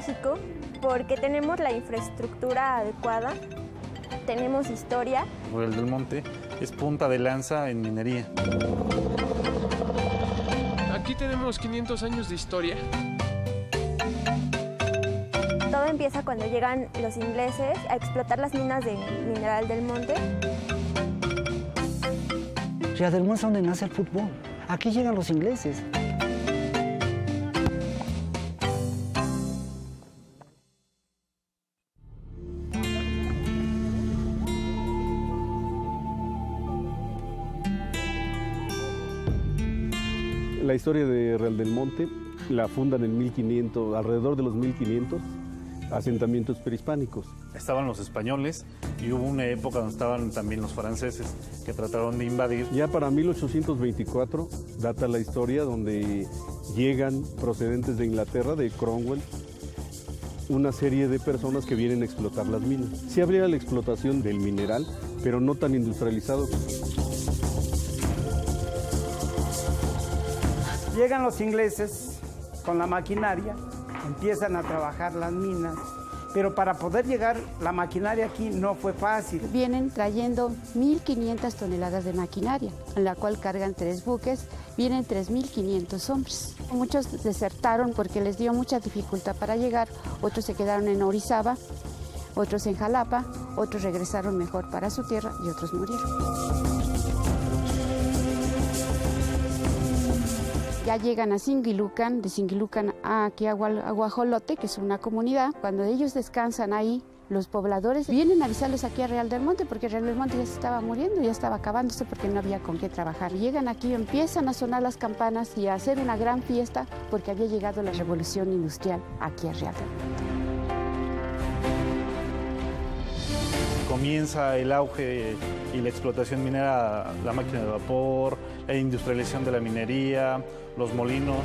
mágico porque tenemos la infraestructura adecuada, tenemos historia. Real del Monte es punta de lanza en minería. Aquí tenemos 500 años de historia. Todo empieza cuando llegan los ingleses a explotar las minas de Mineral del Monte. Real del Monte es donde nace el fútbol. Aquí llegan los ingleses. La historia de Real del Monte la fundan en 1500, alrededor de los 1500, asentamientos prehispánicos. Estaban los españoles y hubo una época donde estaban también los franceses que trataron de invadir. Ya para 1824 data la historia donde llegan procedentes de Inglaterra, de Cromwell, una serie de personas que vienen a explotar las minas. Sí habría la explotación del mineral, pero no tan industrializado. Llegan los ingleses con la maquinaria, empiezan a trabajar las minas, pero para poder llegar la maquinaria aquí no fue fácil. Vienen trayendo 1.500 toneladas de maquinaria, en la cual cargan 3 buques, vienen 3.500 hombres. Muchos desertaron porque les dio mucha dificultad para llegar, otros se quedaron en Orizaba, otros en Jalapa, otros regresaron mejor para su tierra y otros murieron. Ya llegan a Singilucan, de Singilucan aquí a Guajolote, que es una comunidad. Cuando ellos descansan ahí, los pobladores vienen a avisarlos aquí a Real del Monte, porque Real del Monte ya se estaba muriendo, ya estaba acabándose porque no había con qué trabajar. Llegan aquí, empiezan a sonar las campanas y a hacer una gran fiesta porque había llegado la revolución industrial aquí a Real del Monte. Comienza el auge y la explotación minera, la máquina de vapor, la industrialización de la minería, los molinos.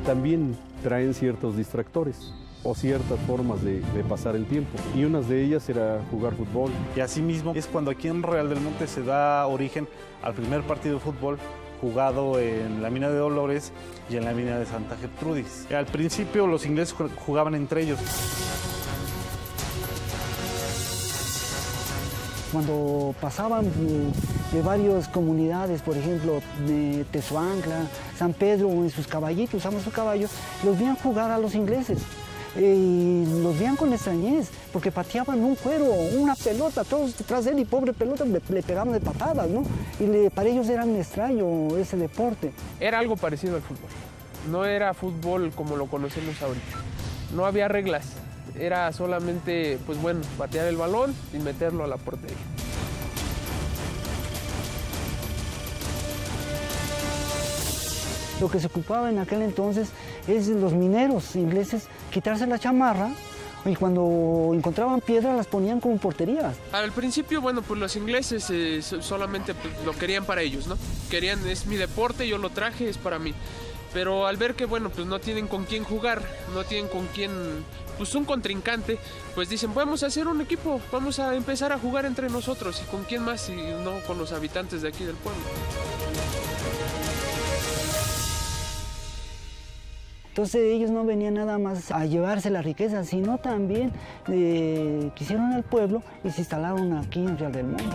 También traen ciertos distractores o ciertas formas de pasar el tiempo, y una de ellas era jugar fútbol. Y asimismo es cuando aquí en Real del Monte se da origen al primer partido de fútbol jugado en la mina de Dolores y en la mina de Santa Gertrudis. Al principio los ingleses jugaban entre ellos. Cuando pasaban de varias comunidades, por ejemplo, de Tezuancla, San Pedro, en sus caballitos, usaban sus caballos, los veían jugar a los ingleses. Y los veían con extrañez, porque pateaban un cuero, una pelota, todos detrás de él, y pobre pelota le pegaban de patadas, ¿no? Y para ellos era un extraño ese deporte. Era algo parecido al fútbol. No era fútbol como lo conocemos ahorita. No había reglas. Era solamente, pues bueno, patear el balón y meterlo a la portería. Lo que se ocupaba en aquel entonces es los mineros ingleses quitarse la chamarra, y cuando encontraban piedras las ponían como porterías. Al principio, bueno, pues los ingleses solamente pues, lo querían para ellos, ¿no? Querían, es mi deporte, yo lo traje, es para mí. Pero al ver que, bueno, pues no tienen con quién jugar, no tienen con quién, pues un contrincante, pues dicen, vamos a hacer un equipo, vamos a empezar a jugar entre nosotros. ¿Y con quién más si no con los habitantes de aquí del pueblo? Entonces ellos no venían nada más a llevarse la riqueza, sino también quisieron el pueblo y se instalaron aquí en Real del Monte.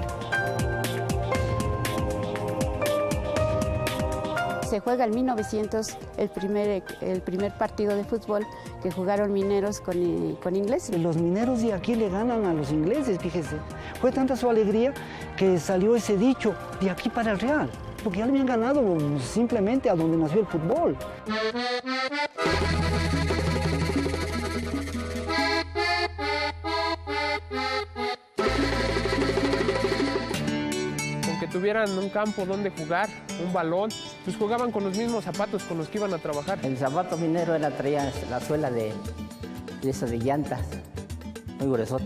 Se juega en 1900 el primer partido de fútbol que jugaron mineros con ingleses. Los mineros de aquí le ganan a los ingleses, fíjese. Fue tanta su alegría que salió ese dicho, de aquí para el Real, porque ya le habían ganado simplemente a donde nació el fútbol. Que tuvieran un campo donde jugar, un balón, pues jugaban con los mismos zapatos con los que iban a trabajar. El zapato minero traía la suela de llantas, muy gruesota.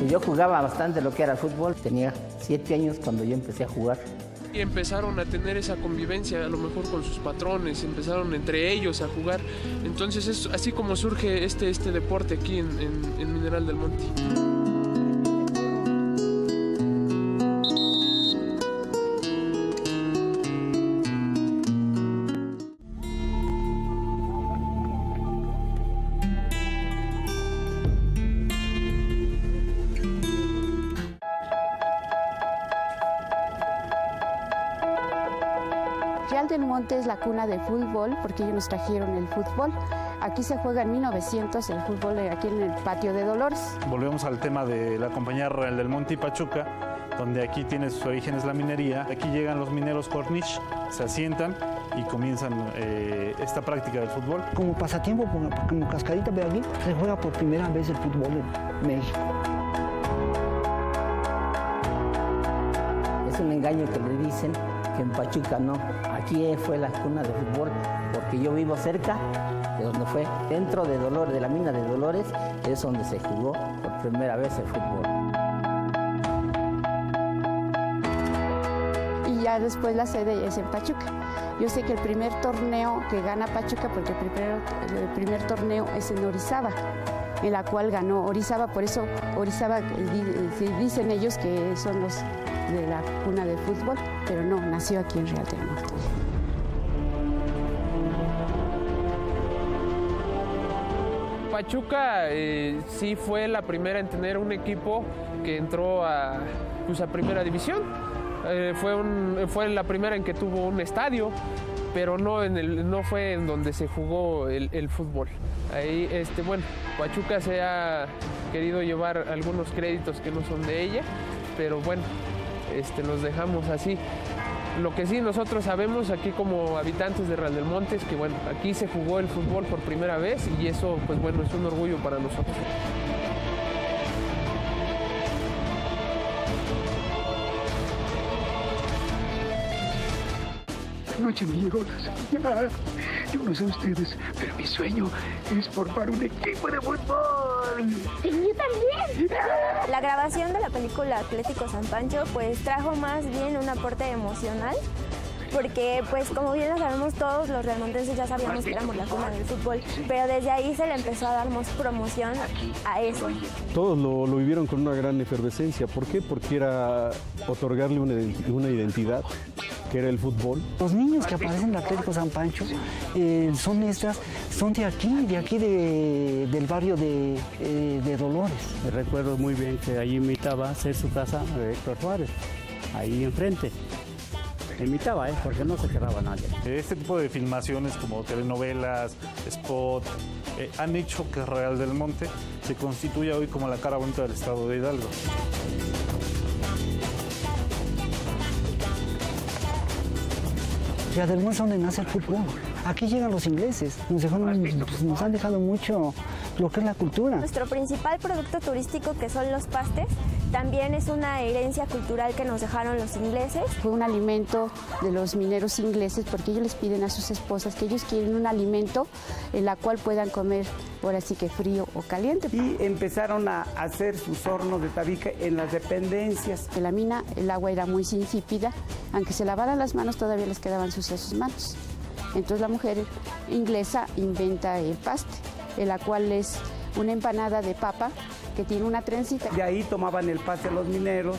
Y yo jugaba bastante lo que era el fútbol, tenía 7 años cuando yo empecé a jugar. Y empezaron a tener esa convivencia, a lo mejor con sus patrones, empezaron entre ellos a jugar. Entonces es así como surge este deporte aquí en Mineral del Monte. Real del Monte es la cuna del fútbol porque ellos nos trajeron el fútbol. Aquí se juega en 1900 el fútbol aquí en el patio de Dolores. Volvemos al tema de la compañía Real del Monte y Pachuca, donde aquí tiene sus orígenes la minería. Aquí llegan los mineros Cornish, se asientan y comienzan esta práctica del fútbol. Como pasatiempo, como cascarita, pero aquí se juega por primera vez el fútbol en México. Es un engaño que le dicen que en Pachuca no. Aquí fue la cuna de fútbol porque yo vivo cerca de donde fue, dentro de Dolores, de la mina de Dolores, es donde se jugó por primera vez el fútbol. Y ya después la sede es en Pachuca. Yo sé que el primer torneo que gana Pachuca, porque el primer torneo es en Orizaba, en la cual ganó Orizaba, por eso Orizaba dicen ellos que son los de la cuna del fútbol, pero no, nació aquí en Real del Monte. Pachuca sí fue la primera en tener un equipo que entró a primera división. Fue la primera en que tuvo un estadio, pero no fue en donde se jugó el fútbol. Ahí, bueno, Pachuca se ha querido llevar algunos créditos que no son de ella, pero bueno, los dejamos así. Lo que sí nosotros sabemos aquí como habitantes de Real del Monte es que bueno, aquí se jugó el fútbol por primera vez y eso pues bueno, es un orgullo para nosotros. Noche, amigos. Yo no sé ustedes, pero mi sueño es formar un equipo de fútbol. ¡Y yo también! La grabación de la película Atlético San Pancho pues trajo más bien un aporte emocional, porque pues como bien lo sabemos todos los realmontenses ya sabíamos que éramos la cuna del fútbol, pero desde ahí se le empezó a dar más promoción a eso. Todos lo vivieron con una gran efervescencia. ¿Por qué? Porque era otorgarle una identidad, que era el fútbol. Los niños que aparecen en el Atlético San Pancho son de aquí del barrio de Dolores. Recuerdo muy bien que ahí imitaba ser su casa de Héctor Juárez, ahí enfrente. Imitaba, porque no se quedaba nadie. Este tipo de filmaciones como telenovelas, spot, han hecho que Real del Monte se constituya hoy como la cara bonita del estado de Hidalgo. Real del Monte es donde nace el fútbol. Aquí llegan los ingleses, nos han dejado mucho lo que es la cultura. Nuestro principal producto turístico, que son los pastes, también es una herencia cultural que nos dejaron los ingleses. Fue un alimento de los mineros ingleses porque ellos les piden a sus esposas que ellos quieren un alimento en la cual puedan comer, ahora sí que frío o caliente. Y empezaron a hacer sus hornos de tabique en las dependencias. En la mina el agua era muy insípida, aunque se lavaran las manos todavía les quedaban sucias sus manos. Entonces la mujer inglesa inventa el paste, en la cual es una empanada de papa que tiene una trencita. De ahí tomaban el paste los mineros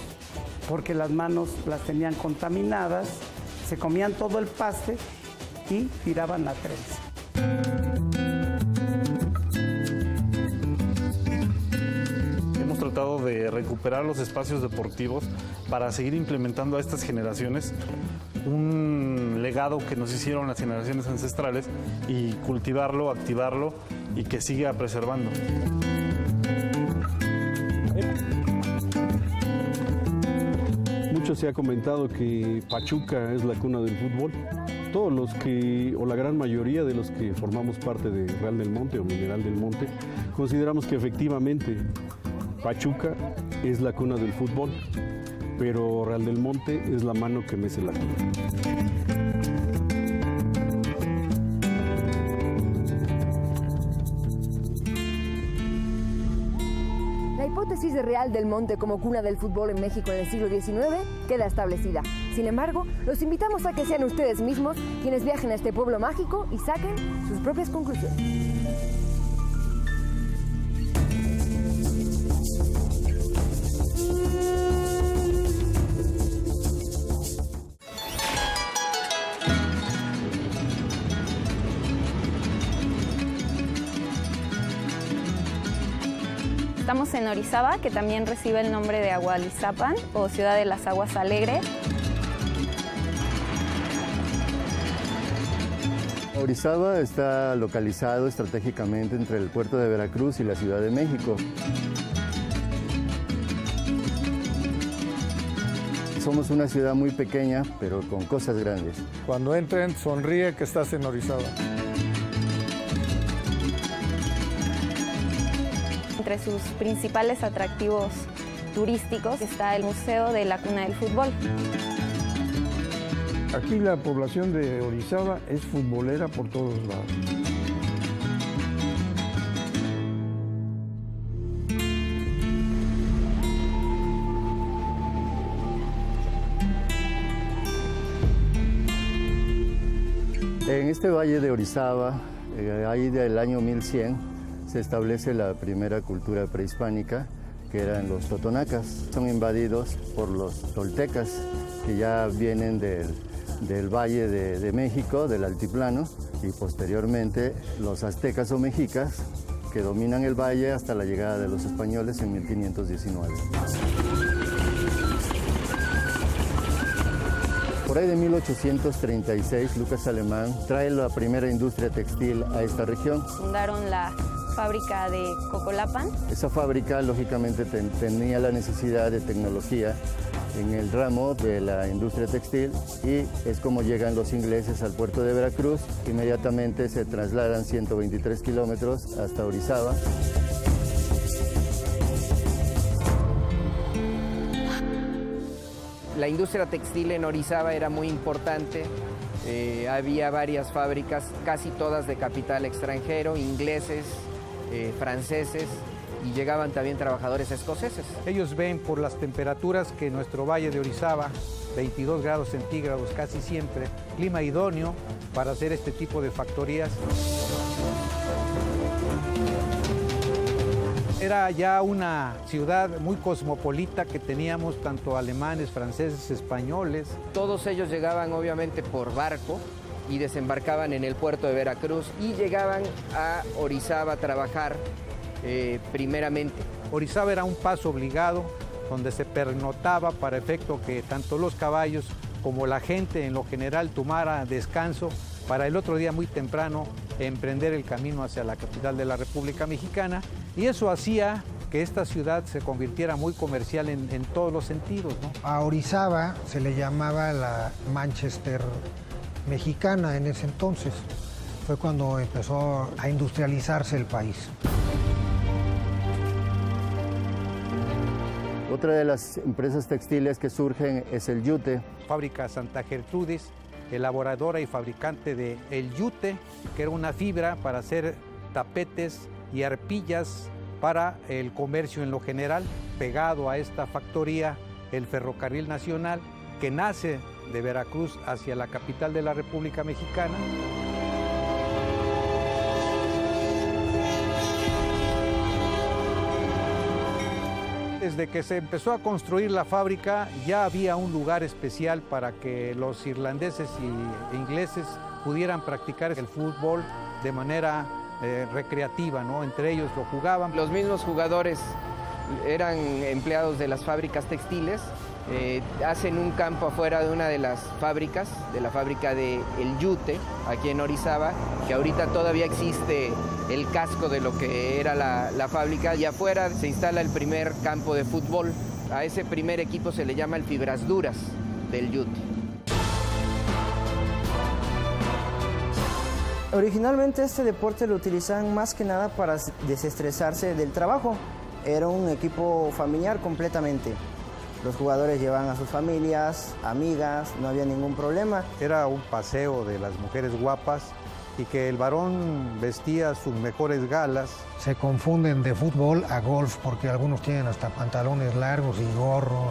porque las manos las tenían contaminadas, se comían todo el paste y tiraban la trenza. Hemos tratado de recuperar los espacios deportivos para seguir implementando a estas generaciones un legado que nos hicieron las generaciones ancestrales y cultivarlo, activarlo y que siga preservando. Mucho se ha comentado que Pachuca es la cuna del fútbol. Todos los que, o la gran mayoría de los que formamos parte de Real del Monte o Mineral del Monte, consideramos que efectivamente Pachuca es la cuna del fútbol, pero Real del Monte es la mano que mece la cuna. La hipótesis de Real del Monte como cuna del fútbol en México en el siglo XIX queda establecida. Sin embargo, los invitamos a que sean ustedes mismos quienes viajen a este pueblo mágico y saquen sus propias conclusiones. Estamos en Orizaba, que también recibe el nombre de Agualizapan o Ciudad de las Aguas Alegres. Orizaba está localizado estratégicamente entre el puerto de Veracruz y la Ciudad de México. Somos una ciudad muy pequeña, pero con cosas grandes. Cuando entren, sonríe que estás en Orizaba. Entre sus principales atractivos turísticos está el Museo de la Cuna del Fútbol. Aquí la población de Orizaba es futbolera por todos lados. En este valle de Orizaba, ahí del año 1100, se establece la primera cultura prehispánica, que eran los totonacas. Son invadidos por los toltecas, que ya vienen del Valle de México, del altiplano, y posteriormente los aztecas o mexicas, que dominan el valle hasta la llegada de los españoles en 1519. Por ahí de 1836, Lucas Alemán trae la primera industria textil a esta región. Fundaron la fábrica de Cocolapan. Esa fábrica, lógicamente, tenía la necesidad de tecnología en el ramo de la industria textil y es como llegan los ingleses al puerto de Veracruz. Inmediatamente se trasladan 123 kilómetros hasta Orizaba. La industria textil en Orizaba era muy importante. Había varias fábricas, casi todas de capital extranjero, ingleses, franceses, y llegaban también trabajadores escoceses. Ellos ven por las temperaturas que nuestro valle de Orizaba, 22 grados centígrados casi siempre, clima idóneo para hacer este tipo de factorías. Era ya una ciudad muy cosmopolita que teníamos tanto alemanes, franceses, españoles. Todos ellos llegaban obviamente por barco y desembarcaban en el puerto de Veracruz y llegaban a Orizaba a trabajar primeramente. Orizaba era un paso obligado donde se pernoctaba para efecto que tanto los caballos como la gente en lo general tomara descanso para el otro día muy temprano emprender el camino hacia la capital de la República Mexicana, y eso hacía que esta ciudad se convirtiera muy comercial en todos los sentidos, ¿no? A Orizaba se le llamaba la Manchester mexicana en ese entonces. Fue cuando empezó a industrializarse el país. Otra de las empresas textiles que surgen es el yute. Fábrica Santa Gertrudis, elaboradora y fabricante de el yute, que era una fibra para hacer tapetes y arpillas para el comercio en lo general. Pegado a esta factoría, el Ferrocarril Nacional, que nace de Veracruz hacia la capital de la República Mexicana. Desde que se empezó a construir la fábrica ya había un lugar especial para que los irlandeses e ingleses pudieran practicar el fútbol de manera recreativa, ¿no? Entre ellos lo jugaban. Los mismos jugadores eran empleados de las fábricas textiles, hacen un campo afuera de una de las fábricas, de la fábrica de El Yute, aquí en Orizaba, que ahorita todavía existe el casco de lo que era la fábrica, y afuera se instala el primer campo de fútbol. A ese primer equipo se le llama el Fibras Duras del Yute. Originalmente este deporte lo utilizaban más que nada para desestresarse del trabajo. Era un equipo familiar completamente. Los jugadores llevaban a sus familias, amigas, no había ningún problema. Era un paseo de las mujeres guapas y que el varón vestía sus mejores galas. Se confunden de fútbol a golf porque algunos tienen hasta pantalones largos y gorro.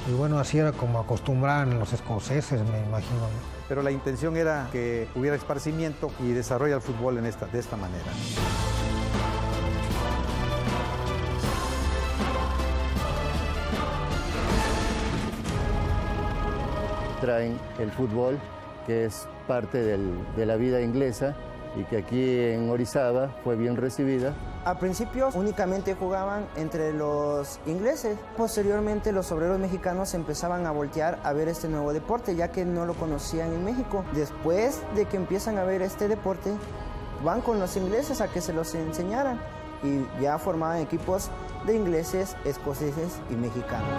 Y bueno, así era como acostumbraban los escoceses, me imagino, ¿no? Pero la intención era que hubiera esparcimiento y desarrollar el fútbol de esta manera. Traen el fútbol, que es parte de la vida inglesa, y que aquí en Orizaba fue bien recibida. A principios únicamente jugaban entre los ingleses. Posteriormente los obreros mexicanos empezaban a voltear a ver este nuevo deporte, ya que no lo conocían en México. Después de que empiezan a ver este deporte, van con los ingleses a que se los enseñaran y ya formaban equipos de ingleses, escoceses y mexicanos.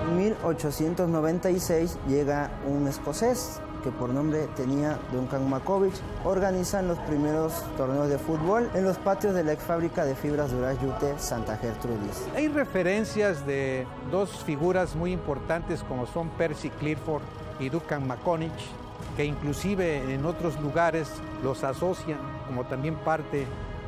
En 1896 llega un escocés que por nombre tenía Duncan McCovich. Organizan los primeros torneos de fútbol en los patios de la ex fábrica de fibras duras Yute, Santa Gertrudis. Hay referencias de dos figuras muy importantes como son Percy Clifford y Duncan McConich, que inclusive en otros lugares los asocian como también parte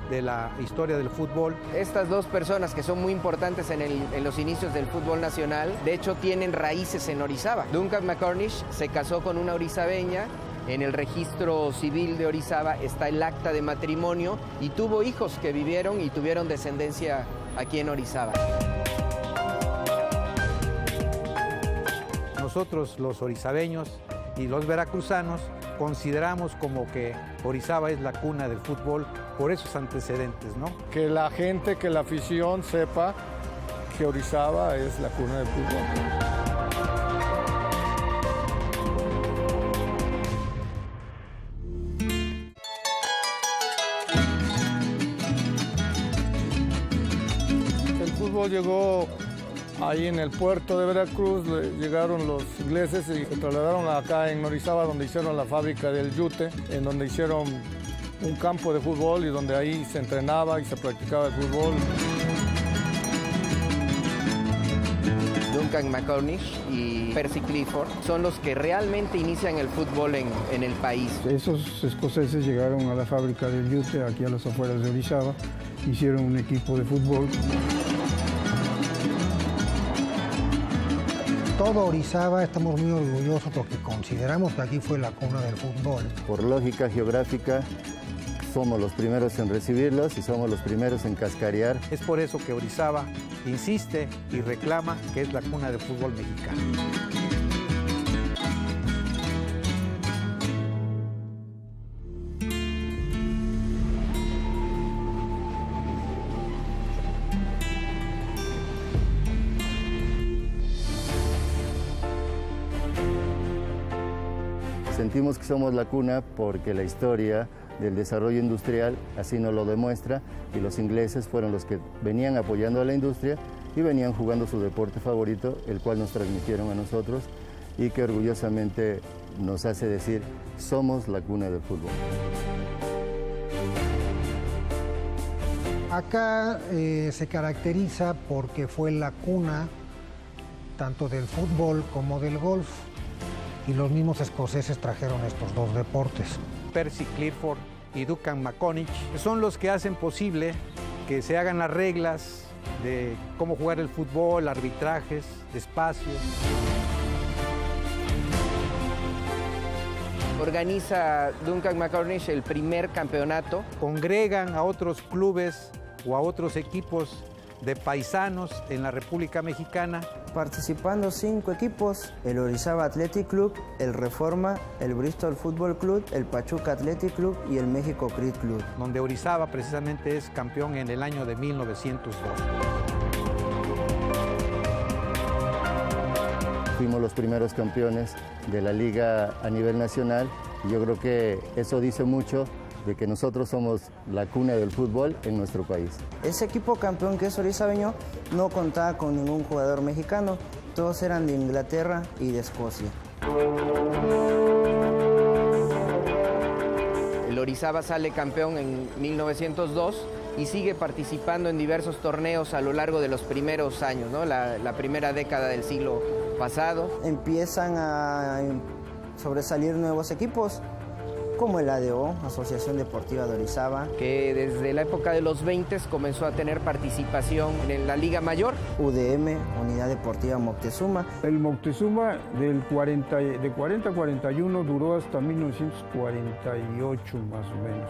de la historia del fútbol. Estas dos personas que son muy importantes en los inicios del fútbol nacional, de hecho tienen raíces en Orizaba. Duncan McCormick se casó con una orizabeña, en el registro civil de Orizaba está el acta de matrimonio y tuvo hijos que vivieron y tuvieron descendencia aquí en Orizaba. Nosotros los orizabeños y los veracruzanos consideramos como que Orizaba es la cuna del fútbol por esos antecedentes, ¿no? Que la gente, que la afición sepa que Orizaba es la cuna del fútbol. El fútbol llegó ahí en el puerto de Veracruz, llegaron los ingleses y se trasladaron acá en Orizaba, donde hicieron la fábrica del Yute, en donde hicieron un campo de fútbol y donde ahí se entrenaba y se practicaba el fútbol. Duncan McCormick y Percy Clifford son los que realmente inician el fútbol en el país. Esos escoceses llegaron a la fábrica del Yute, aquí a las afueras de Orizaba, hicieron un equipo de fútbol. Todo Orizaba estamos muy orgullosos porque consideramos que aquí fue la cuna del fútbol. Por lógica geográfica, somos los primeros en recibirlos y somos los primeros en cascarear. Es por eso que Orizaba insiste y reclama que es la cuna del fútbol mexicano. Sentimos que somos la cuna porque la historia del desarrollo industrial así nos lo demuestra y los ingleses fueron los que venían apoyando a la industria y venían jugando su deporte favorito, el cual nos transmitieron a nosotros y que orgullosamente nos hace decir, somos la cuna del fútbol. Acá se caracteriza porque fue la cuna tanto del fútbol como del golf. Y los mismos escoceses trajeron estos dos deportes. Percy Clifford y Duncan McCormick son los que hacen posible que se hagan las reglas de cómo jugar el fútbol, arbitrajes, espacios. Organiza Duncan McCormick el primer campeonato. Congregan a otros clubes o a otros equipos de paisanos en la República Mexicana. Participando 5 equipos, el Orizaba Athletic Club, el Reforma, el Bristol Football Club, el Pachuca Athletic Club y el México Cricket Club. Donde Orizaba precisamente es campeón en el año de 1902. Fuimos los primeros campeones de la liga a nivel nacional y yo creo que eso dice mucho de que nosotros somos la cuna del fútbol en nuestro país. Ese equipo campeón que es orizabeño no contaba con ningún jugador mexicano, todos eran de Inglaterra y de Escocia. El Orizaba sale campeón en 1902 y sigue participando en diversos torneos a lo largo de los primeros años, ¿no? La primera década del siglo pasado. Empiezan a sobresalir nuevos equipos, como el ADO, Asociación Deportiva de Orizaba. Que desde la época de los 20 comenzó a tener participación en la Liga Mayor. UDM, Unidad Deportiva Moctezuma. El Moctezuma de 40 a 41 duró hasta 1948 más o menos,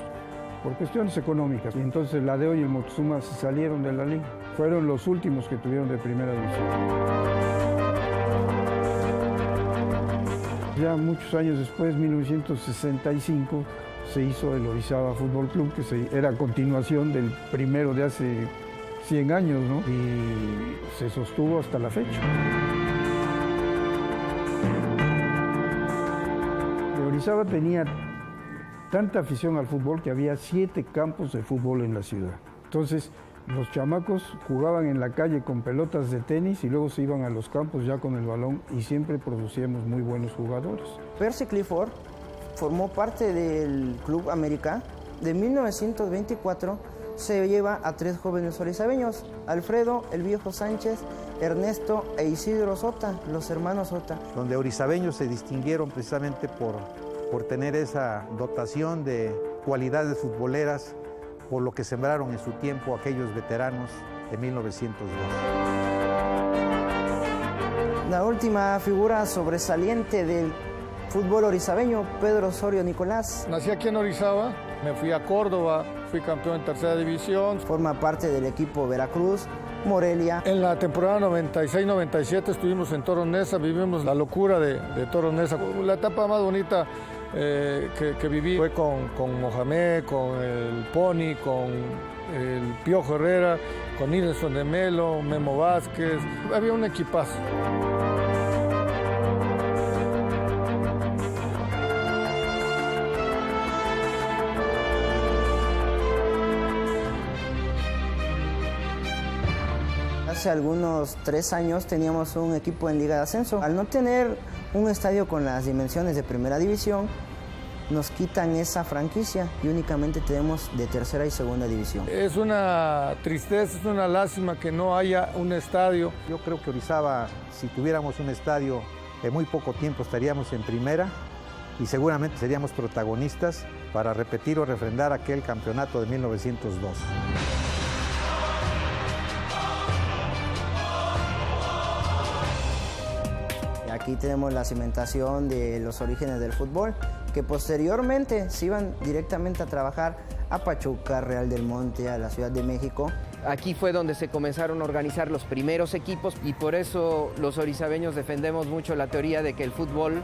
por cuestiones económicas. Y entonces el ADO y el Moctezuma se salieron de la liga. Fueron los últimos que tuvieron de primera división. Ya muchos años después, 1965, se hizo el Orizaba Fútbol Club, que era continuación del primero de hace 100 años, ¿no? Y se sostuvo hasta la fecha. Orizaba tenía tanta afición al fútbol que había 7 campos de fútbol en la ciudad. Entonces, los chamacos jugaban en la calle con pelotas de tenis y luego se iban a los campos ya con el balón y siempre producíamos muy buenos jugadores. Percy Clifford formó parte del Club América. De 1924 se lleva a 3 jóvenes orizabeños, Alfredo, el Viejo Sánchez, Ernesto e Isidro Sota, los hermanos Sota. Donde orizabeños se distinguieron precisamente por tener esa dotación de cualidades futboleras, por lo que sembraron en su tiempo aquellos veteranos de 1902. La última figura sobresaliente del fútbol orizabeño, Pedro Osorio Nicolás. Nací aquí en Orizaba, me fui a Córdoba, fui campeón en tercera división. Forma parte del equipo Veracruz, Morelia. En la temporada 96-97 estuvimos en Toros Neza, vivimos la locura de Toros Neza. La etapa más bonita que viví fue con Mohamed, con el Pony, con el Piojo Herrera, con Nilson de Melo, Memo Vázquez. Había un equipazo. Hace algunos 3 años teníamos un equipo en Liga de Ascenso. Al no tener un estadio con las dimensiones de primera división, nos quitan esa franquicia y únicamente tenemos de tercera y segunda división. Es una tristeza, es una lástima que no haya un estadio. Yo creo que Orizaba, si tuviéramos un estadio, en muy poco tiempo estaríamos en primera y seguramente seríamos protagonistas para repetir o refrendar aquel campeonato de 1902. Aquí tenemos la cimentación de los orígenes del fútbol, que posteriormente se iban directamente a trabajar a Pachuca, Real del Monte, a la Ciudad de México. Aquí fue donde se comenzaron a organizar los primeros equipos y por eso los orizabeños defendemos mucho la teoría de que el fútbol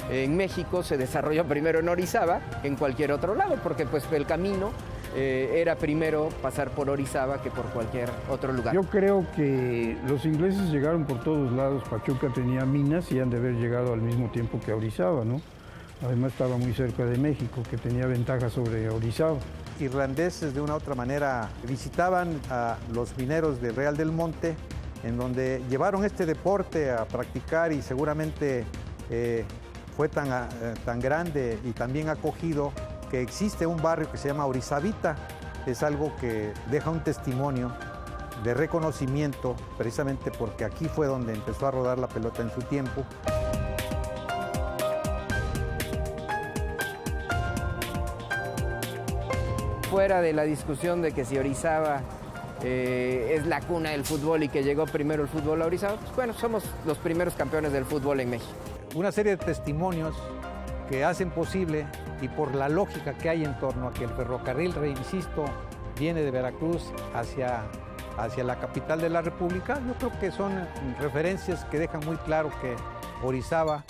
en México se desarrolló primero en Orizaba que en cualquier otro lado, porque pues el camino era primero pasar por Orizaba que por cualquier otro lugar. Yo creo que los ingleses llegaron por todos lados. Pachuca tenía minas y han de haber llegado al mismo tiempo que Orizaba, ¿no? Además estaba muy cerca de México, que tenía ventaja sobre Orizaba. Irlandeses de una u otra manera visitaban a los mineros de Real del Monte, en donde llevaron este deporte a practicar y seguramente fue tan grande y tan bien acogido que existe un barrio que se llama Orizabita. Es algo que deja un testimonio de reconocimiento, precisamente porque aquí fue donde empezó a rodar la pelota en su tiempo. Fuera de la discusión de que si Orizaba es la cuna del fútbol y que llegó primero el fútbol a Orizaba, pues bueno, somos los primeros campeones del fútbol en México. Una serie de testimonios que hacen posible, y por la lógica que hay en torno a que el ferrocarril, insisto, viene de Veracruz hacia la capital de la República, yo creo que son referencias que dejan muy claro que Orizaba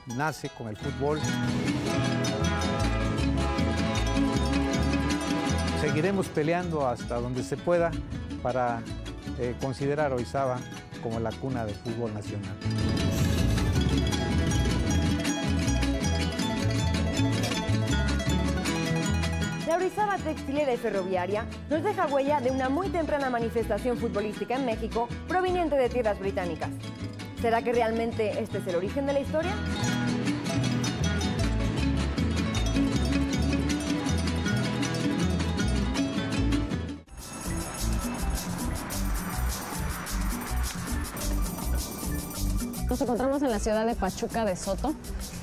nace con el fútbol. Seguiremos peleando hasta donde se pueda para considerar a Orizaba como la cuna del fútbol nacional. La Orizaba textilera y ferroviaria nos deja huella de una muy temprana manifestación futbolística en México proveniente de tierras británicas. ¿Será que realmente este es el origen de la historia? Nos encontramos en la ciudad de Pachuca de Soto.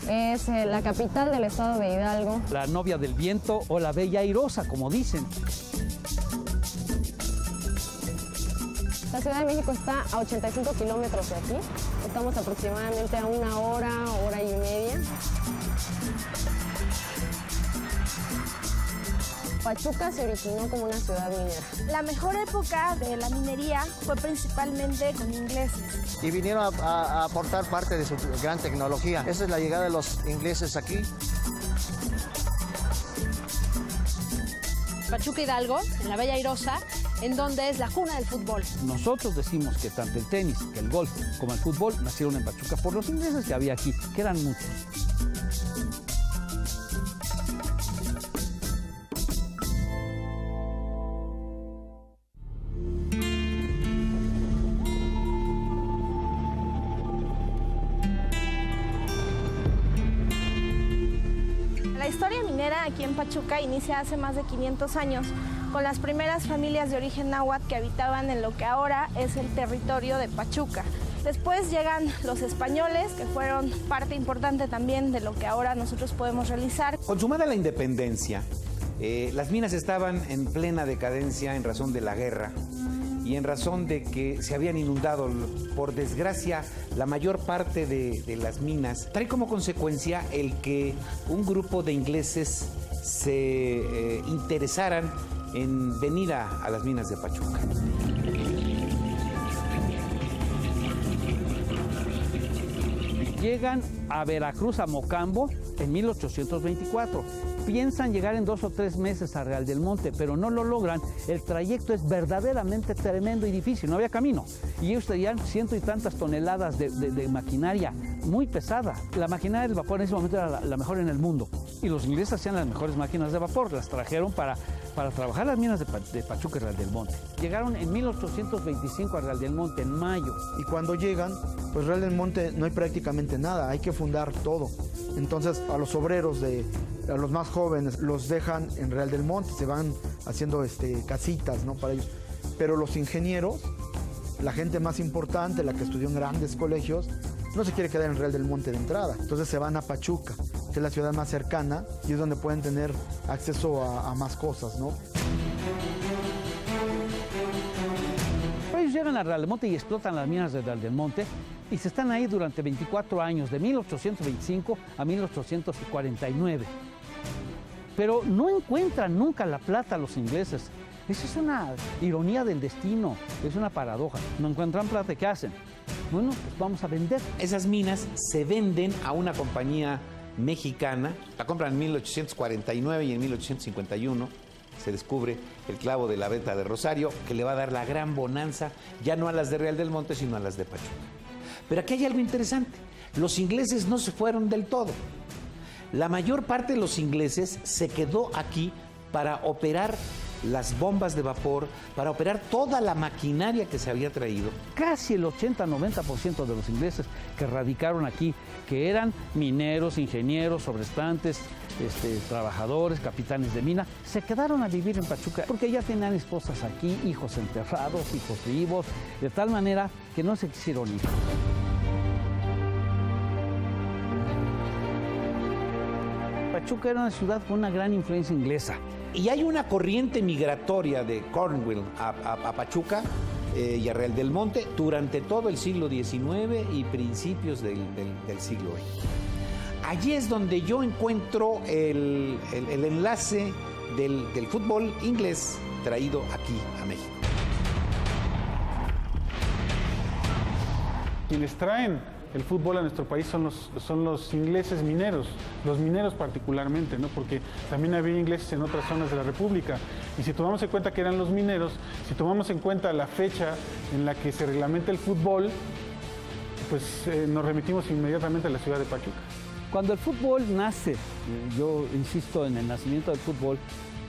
Es la capital del estado de Hidalgo. La novia del viento o la bella airosa, como dicen. La Ciudad de México está a 85 kilómetros de aquí. Estamos aproximadamente a 1 hora, hora y media. Pachuca se originó como una ciudad minera. La mejor época de la minería fue principalmente con ingleses. Y vinieron a aportar parte de su gran tecnología. Esa es la llegada de los ingleses aquí. Pachuca Hidalgo, en la Bella Airosa, en donde es la cuna del fútbol. Nosotros decimos que tanto el tenis, que el golf, como el fútbol nacieron en Pachuca por los ingleses que había aquí, que eran muchos. La historia minera aquí en Pachuca inicia hace más de 500 años, con las primeras familias de origen náhuatl que habitaban en lo que ahora es el territorio de Pachuca. Después llegan los españoles, que fueron parte importante también de lo que ahora nosotros podemos realizar. Consumada la independencia, las minas estaban en plena decadencia en razón de la guerra y en razón de que se habían inundado, por desgracia, la mayor parte de las minas. Trae como consecuencia el que un grupo de ingleses se interesaran en venir a las minas de Pachuca. Llegan a Veracruz, a Mocambo, en 1824. Piensan llegar en 2 o 3 meses a Real del Monte, pero no lo logran. El trayecto es verdaderamente tremendo y difícil, no había camino. Y ellos tenían 100 y tantas toneladas de maquinaria muy pesada. La maquinaria del vapor en ese momento era la mejor en el mundo. Y los ingleses hacían las mejores máquinas de vapor, las trajeron para trabajar las minas de Pachuca y Real del Monte. Llegaron en 1825 a Real del Monte, en mayo. Y cuando llegan, pues Real del Monte no hay prácticamente nada, hay que fundar todo. Entonces a los obreros, a los más jóvenes, los dejan en Real del Monte, se van haciendo casitas, ¿no?, para ellos. Pero los ingenieros, la gente más importante, la que estudió en grandes colegios, no se quiere quedar en Real del Monte de entrada. Entonces se van a Pachuca, que es la ciudad más cercana y es donde pueden tener acceso a más cosas, ¿no? Ellos llegan a Real del Monte y explotan las minas de Real del Monte y se están ahí durante 24 años, de 1825 a 1849. Pero no encuentran nunca la plata los ingleses. Esa es una ironía del destino, es una paradoja. No encuentran plata, ¿qué hacen? Bueno, pues vamos a vender. Esas minas se venden a una compañía mexicana, la compran en 1849 y en 1851 se descubre el clavo de la venta de Rosario, que le va a dar la gran bonanza, ya no a las de Real del Monte, sino a las de Pachuca. Pero aquí hay algo interesante, los ingleses no se fueron del todo. La mayor parte de los ingleses se quedó aquí para operar las bombas de vapor, para operar toda la maquinaria que se había traído. Casi el 80-90% de los ingleses que radicaron aquí, que eran mineros, ingenieros, sobrestantes, trabajadores, capitanes de mina, se quedaron a vivir en Pachuca porque ya tenían esposas aquí, hijos enterrados, hijos vivos, de tal manera que no se quisieron ir. Pachuca era una ciudad con una gran influencia inglesa. Y hay una corriente migratoria de Cornwall a Pachuca y a Real del Monte durante todo el siglo XIX y principios del siglo XX. Allí es donde yo encuentro el enlace del fútbol inglés traído aquí a México. Quienes traen el fútbol a nuestro país son los ingleses mineros, los mineros particularmente, ¿no? Porque también había ingleses en otras zonas de la República. Y si tomamos en cuenta que eran los mineros, si tomamos en cuenta la fecha en la que se reglamenta el fútbol, pues nos remitimos inmediatamente a la ciudad de Pachuca. Cuando el fútbol nace, yo insisto en el nacimiento del fútbol,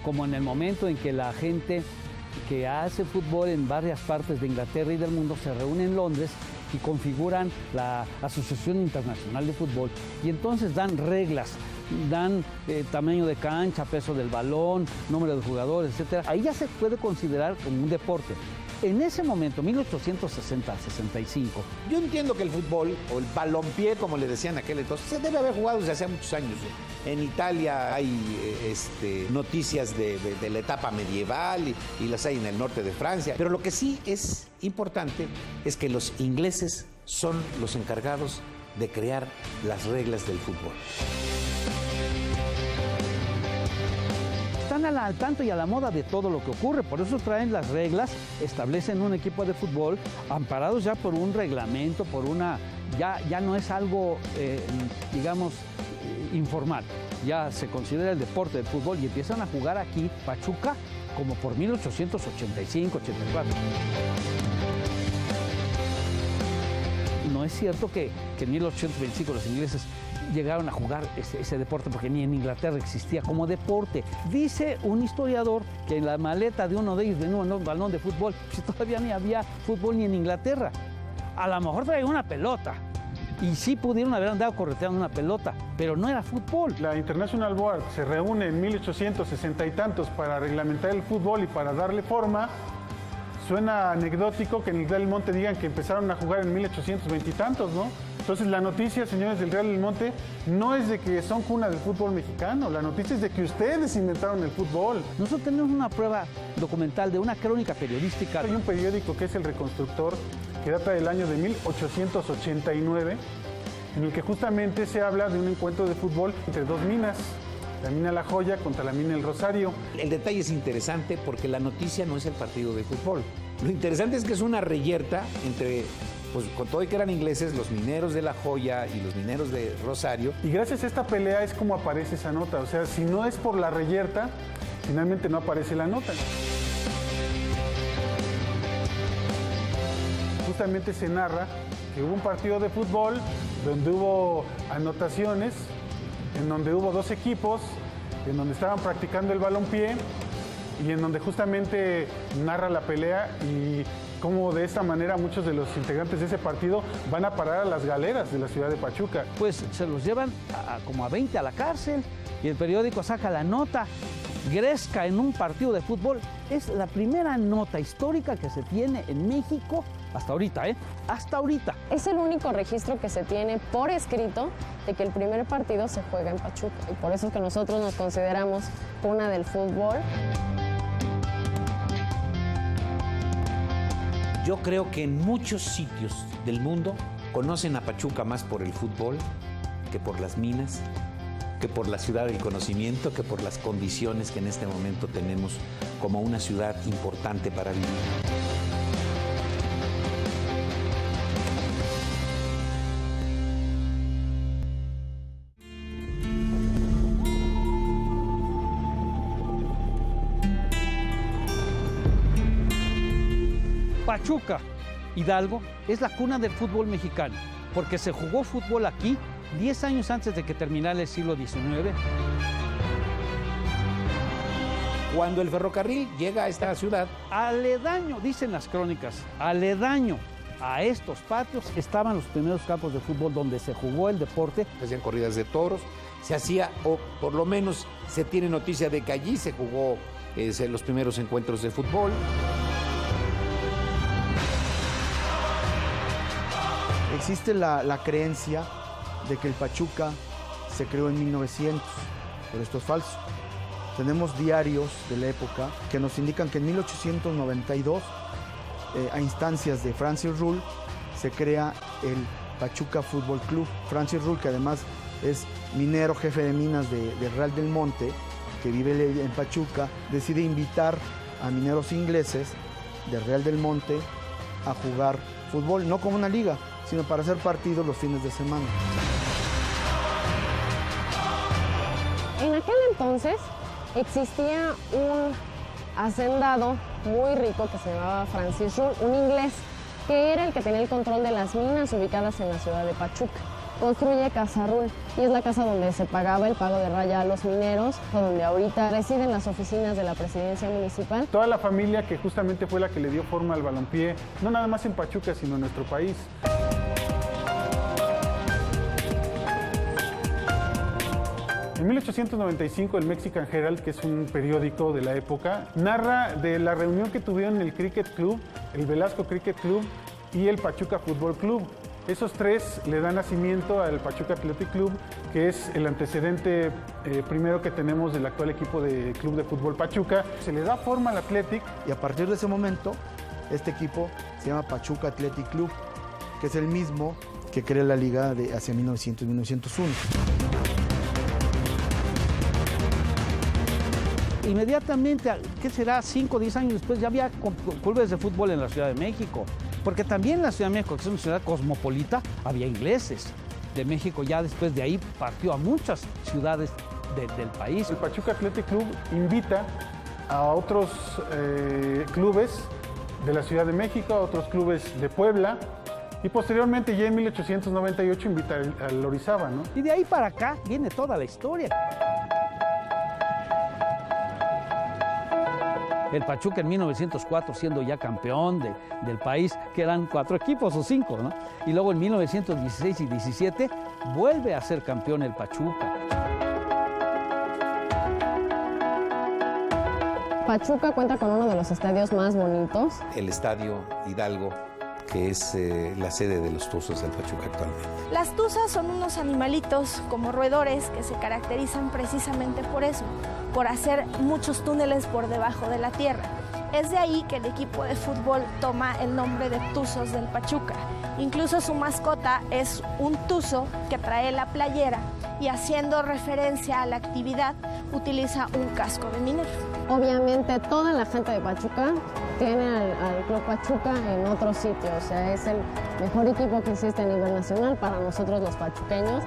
como en el momento en que la gente que hace fútbol en varias partes de Inglaterra y del mundo se reúne en Londres y configuran la Asociación Internacional de Fútbol y entonces dan reglas, dan tamaño de cancha, peso del balón, número de jugadores, etc. Ahí ya se puede considerar como un deporte. En ese momento, 1860-65. Yo entiendo que el fútbol, o el balompié, como le decían aquel entonces, se debe haber jugado desde hace muchos años. En Italia hay noticias de la etapa medieval y las hay en el norte de Francia. Pero lo que sí es importante es que los ingleses son los encargados de crear las reglas del fútbol. Están están al tanto y a la moda de todo lo que ocurre. Por eso traen las reglas, establecen un equipo de fútbol amparados ya por un reglamento, por una... Ya no es algo, digamos, informal. Ya se considera el deporte del fútbol y empiezan a jugar aquí Pachuca como por 1885, 84. No es cierto que en 1825 los ingleses llegaron a jugar ese deporte, porque ni en Inglaterra existía como deporte. Dice un historiador que en la maleta de uno de ellos venía un balón de fútbol, si todavía ni había fútbol ni en Inglaterra. A lo mejor traía una pelota, y sí pudieron haber andado correteando una pelota, pero no era fútbol. La International Board se reúne en 1860 y tantos para reglamentar el fútbol y para darle forma. Suena anecdótico que en el Real del Monte digan que empezaron a jugar en 1820 y tantos, ¿no? Entonces la noticia, señores del Real del Monte, no es de que son cuna del fútbol mexicano, la noticia es de que ustedes inventaron el fútbol. Nosotros tenemos una prueba documental de una crónica periodística. Hay un periódico que es El Reconstructor, que data del año de 1889, en el que justamente se habla de un encuentro de fútbol entre dos minas. La mina La Joya contra la mina El Rosario. El detalle es interesante porque la noticia no es el partido de fútbol. Lo interesante es que es una reyerta entre, pues con todo y que eran ingleses, los mineros de La Joya y los mineros de Rosario. Y gracias a esta pelea es como aparece esa nota. O sea, si no es por la reyerta, finalmente no aparece la nota. Justamente se narra que hubo un partido de fútbol donde hubo anotaciones, en donde hubo dos equipos, en donde estaban practicando el balompié y en donde justamente narra la pelea y cómo de esta manera muchos de los integrantes de ese partido van a parar a las galeras de la ciudad de Pachuca. Pues se los llevan como a 20 a la cárcel y el periódico saca la nota. Gresca en un partido de fútbol es la primera nota histórica que se tiene en México hasta ahorita, ¿eh? Hasta ahorita. Es el único registro que se tiene por escrito de que el primer partido se juega en Pachuca. Y por eso es que nosotros nos consideramos cuna del fútbol. Yo creo que en muchos sitios del mundo conocen a Pachuca más por el fútbol que por las minas, que por la ciudad del conocimiento, que por las condiciones que en este momento tenemos como una ciudad importante para vivir. Pachuca, Hidalgo, es la cuna del fútbol mexicano, porque se jugó fútbol aquí 10 años antes de que terminara el siglo XIX. Cuando el ferrocarril llega a esta ciudad, aledaño, dicen las crónicas, aledaño a estos patios estaban los primeros campos de fútbol donde se jugó el deporte. Se hacían corridas de toros, se hacía, o por lo menos se tiene noticia de que allí se jugó los primeros encuentros de fútbol. Existe la creencia de que el Pachuca se creó en 1900, pero esto es falso. Tenemos diarios de la época que nos indican que en 1892, a instancias de Francis Rull, se crea el Pachuca Fútbol Club. Francis Rull, que además es minero, jefe de minas de Real del Monte, que vive en Pachuca, decide invitar a mineros ingleses de Real del Monte a jugar fútbol, no como una liga, sino para hacer partidos los fines de semana. En aquel entonces existía un hacendado muy rico que se llamaba Francis Rull, un inglés, que era el que tenía el control de las minas ubicadas en la ciudad de Pachuca. Construye Casa Rull y es la casa donde se pagaba el pago de raya a los mineros, donde ahorita residen las oficinas de la presidencia municipal. Toda la familia que justamente fue la que le dio forma al balompié, no nada más en Pachuca, sino en nuestro país. En 1895 el Mexican Herald, que es un periódico de la época, narra de la reunión que tuvieron en el Cricket Club, el Velasco Cricket Club y el Pachuca Fútbol Club. Esos tres le dan nacimiento al Pachuca Athletic Club, que es el antecedente primero que tenemos del actual equipo de Club de Fútbol Pachuca. Se le da forma al Athletic. Y a partir de ese momento, este equipo se llama Pachuca Athletic Club, que es el mismo que crea la liga de hacia 1900-1901. inmediatamente, ¿qué será? 5 o 10 años después ya había clubes de fútbol en la Ciudad de México. Porque también en la Ciudad de México, que es una ciudad cosmopolita, había ingleses. De México ya después de ahí partió a muchas ciudades del país. El Pachuca Athletic Club invita a otros clubes de la Ciudad de México, a otros clubes de Puebla, y posteriormente ya en 1898 invita al Orizaba, ¿no? Y de ahí para acá viene toda la historia. El Pachuca en 1904 siendo ya campeón del país, que eran 4 equipos o 5, ¿no? Y luego en 1916 y 17 vuelve a ser campeón el Pachuca. Pachuca cuenta con uno de los estadios más bonitos. El Estadio Hidalgo, que es la sede de los Tuzos del Pachuca actualmente. Las tuzas son unos animalitos como roedores que se caracterizan precisamente por eso, por hacer muchos túneles por debajo de la tierra. Es de ahí que el equipo de fútbol toma el nombre de Tuzos del Pachuca. Incluso su mascota es un tuzo que trae la playera y, haciendo referencia a la actividad, utiliza un casco de minero. Obviamente toda la gente de Pachuca tiene al Club Pachuca en otro sitio, o sea, es el mejor equipo que existe a nivel nacional para nosotros los pachuqueños.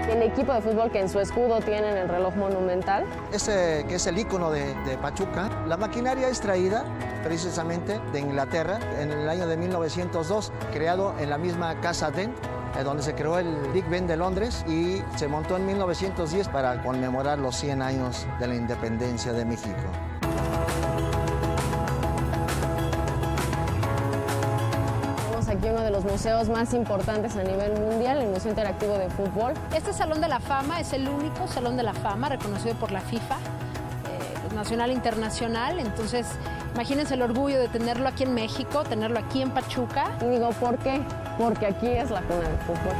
El equipo de fútbol que en su escudo tienen el reloj monumental. Ese que es el ícono de Pachuca. La maquinaria es traída precisamente de Inglaterra en el año de 1902, creado en la misma Casa Dent, donde se creó el Big Ben de Londres, y se montó en 1910 para conmemorar los 100 años de la independencia de México. Tenemos aquí uno de los museos más importantes a nivel mundial, el Museo Interactivo de Fútbol. Este Salón de la Fama es el único Salón de la Fama reconocido por la FIFA, nacional e internacional. Entonces, imagínense el orgullo de tenerlo aquí en México, tenerlo aquí en Pachuca. Y digo, ¿por qué? Porque aquí es la cuna del fútbol.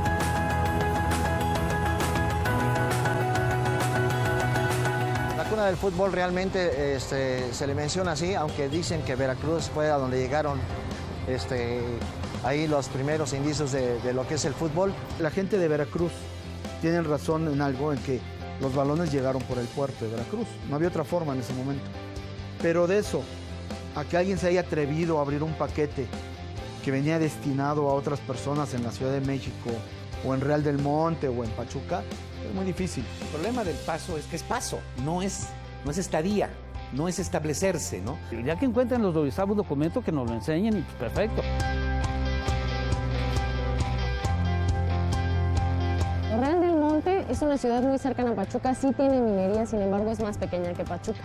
La cuna del fútbol realmente se le menciona así, aunque dicen que Veracruz fue a donde llegaron ahí los primeros indicios de lo que es el fútbol. La gente de Veracruz tiene razón en algo, en que los balones llegaron por el puerto de Veracruz. No había otra forma en ese momento. Pero de eso, a que alguien se haya atrevido a abrir un paquete que venía destinado a otras personas en la Ciudad de México, o en Real del Monte, o en Pachuca, es muy difícil. El problema del paso es que es paso, no es estadía, no es establecerse, ¿no? Ya que encuentren los revisados documentos, que nos lo enseñen, y pues perfecto. Real del Monte es una ciudad muy cercana a Pachuca, sí tiene minería, sin embargo es más pequeña que Pachuca,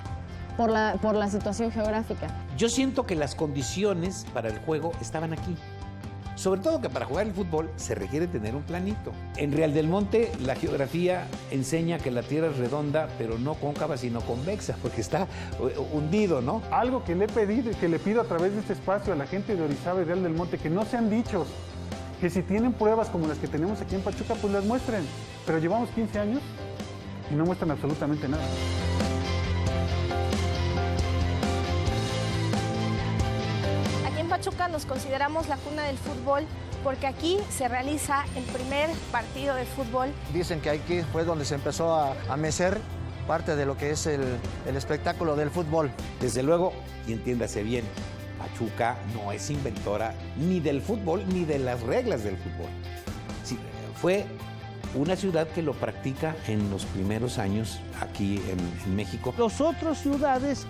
por la situación geográfica. Yo siento que las condiciones para el juego estaban aquí. Sobre todo que para jugar el fútbol se requiere tener un planito. En Real del Monte la geografía enseña que la tierra es redonda, pero no cóncava, sino convexa, porque está hundido, ¿no? Algo que le he pedido y que le pido a través de este espacio a la gente de Orizaba y Real del Monte, que no sean dichos, que si tienen pruebas como las que tenemos aquí en Pachuca, pues las muestren. Pero llevamos 15 años y no muestran absolutamente nada. Aquí en Pachuca nos consideramos la cuna del fútbol porque aquí se realiza el primer partido de fútbol. Dicen que aquí fue donde se empezó a mecer parte de lo que es el espectáculo del fútbol. Desde luego, y entiéndase bien, Pachuca no es inventora ni del fútbol ni de las reglas del fútbol. Sí, fue una ciudad que lo practica en los primeros años aquí en México. Las otras ciudades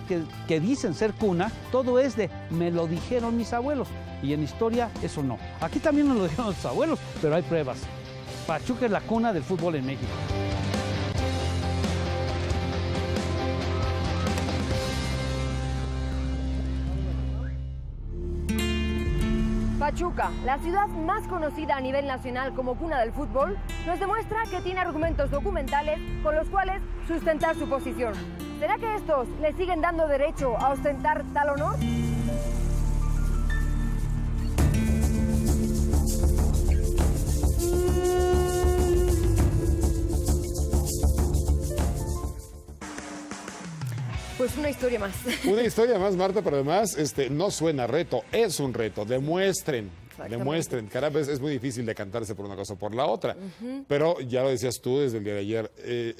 que dicen ser cuna, todo es de me lo dijeron mis abuelos. Y en historia eso no. Aquí también nos lo dijeron los abuelos, pero hay pruebas. Pachuca es la cuna del fútbol en México. Pachuca, la ciudad más conocida a nivel nacional como cuna del fútbol, nos demuestra que tiene argumentos documentales con los cuales sustentar su posición. ¿Será que estos le siguen dando derecho a ostentar tal honor? Pues una historia más. Una historia más, Marta, pero además no suena reto, es un reto. Demuestren demuestren. Caramba, es muy difícil decantarse por una cosa o por la otra. Pero ya lo decías tú desde el día de ayer,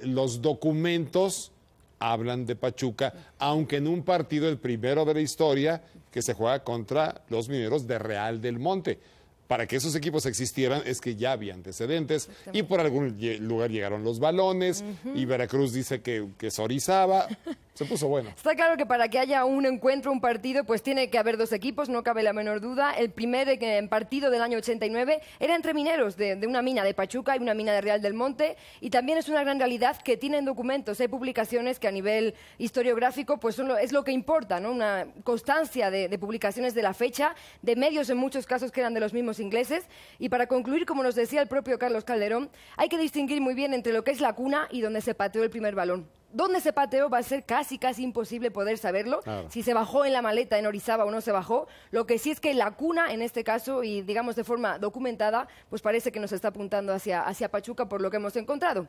los documentos hablan de Pachuca, aunque en un partido, el primero de la historia, que se juega contra los Mineros de Real del Monte. Para que esos equipos existieran es que ya había antecedentes y por algún lugar llegaron los balones y Veracruz dice que es Orizaba. Se puso bueno. Está claro que para que haya un encuentro, un partido, pues tiene que haber dos equipos, no cabe la menor duda. El primer partido del año 89 era entre mineros de una mina de Pachuca y una mina de Real del Monte, y también es una gran realidad que tienen documentos, hay publicaciones que a nivel historiográfico pues es lo que importa, ¿no? Una constancia de publicaciones de la fecha, de medios en muchos casos que eran de los mismos ingleses. Y para concluir, como nos decía el propio Carlos Calderón, hay que distinguir muy bien entre lo que es la cuna y donde se pateó el primer balón. ¿Dónde se pateó? Va a ser casi imposible poder saberlo, si se bajó en la maleta en Orizaba o no se bajó. Lo que sí es que la cuna, en este caso, y digamos de forma documentada, pues parece que nos está apuntando hacia Pachuca por lo que hemos encontrado.